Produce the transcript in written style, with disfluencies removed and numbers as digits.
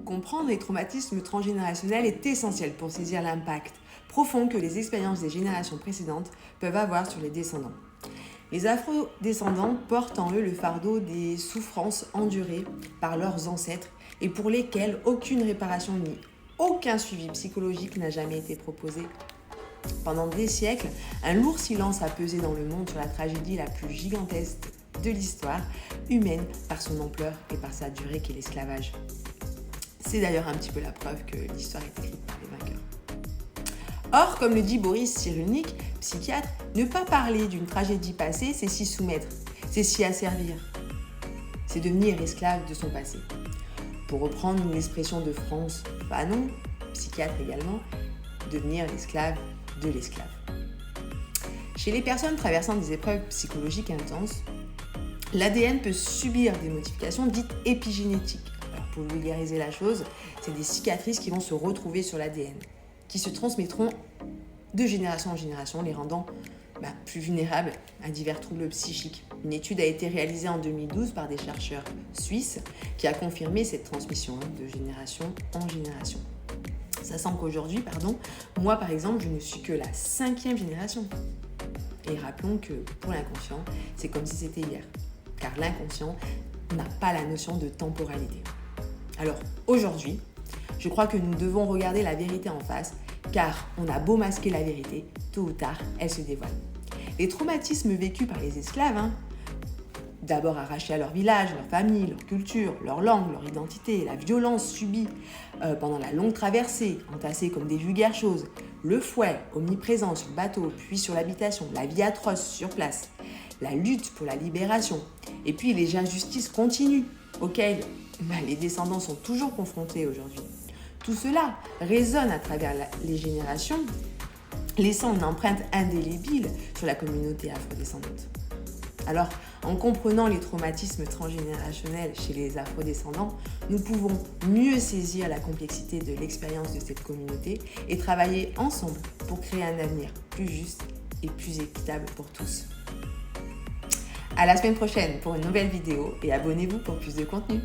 Comprendre les traumatismes transgénérationnels est essentiel pour saisir l'impact profond que les expériences des générations précédentes peuvent avoir sur les descendants. Les afro-descendants portent en eux le fardeau des souffrances endurées par leurs ancêtres et pour lesquelles aucune réparation ni aucun suivi psychologique n'a jamais été proposé. Pendant des siècles, un lourd silence a pesé dans le monde sur la tragédie la plus gigantesque de l'histoire humaine par son ampleur et par sa durée qu'est l'esclavage. C'est d'ailleurs un petit peu la preuve que l'histoire est écrite par les vainqueurs. Or, comme le dit Boris Cyrulnik, psychiatre, ne pas parler d'une tragédie passée, c'est s'y soumettre, c'est s'y asservir. C'est devenir esclave de son passé. Pour reprendre une expression de France Fanon, psychiatre également, devenir l'esclave de l'esclave. Chez les personnes traversant des épreuves psychologiques intenses, l'ADN peut subir des modifications dites épigénétiques. Alors pour vulgariser la chose, c'est des cicatrices qui vont se retrouver sur l'ADN, qui se transmettront de génération en génération, les rendant plus vulnérables à divers troubles psychiques. Une étude a été réalisée en 2012 par des chercheurs suisses qui a confirmé cette transmission de génération en génération. Ça sent qu'aujourd'hui, moi par exemple, je ne suis que la 5e génération. Et rappelons que pour l'inconscient, c'est comme si c'était hier. Car l'inconscient n'a pas la notion de temporalité. Alors aujourd'hui, je crois que nous devons regarder la vérité en face, car on a beau masquer la vérité, tôt ou tard, elle se dévoile. Les traumatismes vécus par les esclaves, d'abord arrachés à leur village, leur famille, leur culture, leur langue, leur identité, la violence subie pendant la longue traversée, entassés comme des vulgaires choses, le fouet omniprésent sur le bateau, puis sur l'habitation, la vie atroce sur place, la lutte pour la libération, et puis les injustices continues auxquelles les descendants sont toujours confrontés aujourd'hui. Tout cela résonne à travers les générations, laissant une empreinte indélébile sur la communauté afrodescendante. Alors, en comprenant les traumatismes transgénérationnels chez les afrodescendants, nous pouvons mieux saisir la complexité de l'expérience de cette communauté et travailler ensemble pour créer un avenir plus juste et plus équitable pour tous. À la semaine prochaine pour une nouvelle vidéo et abonnez-vous pour plus de contenu.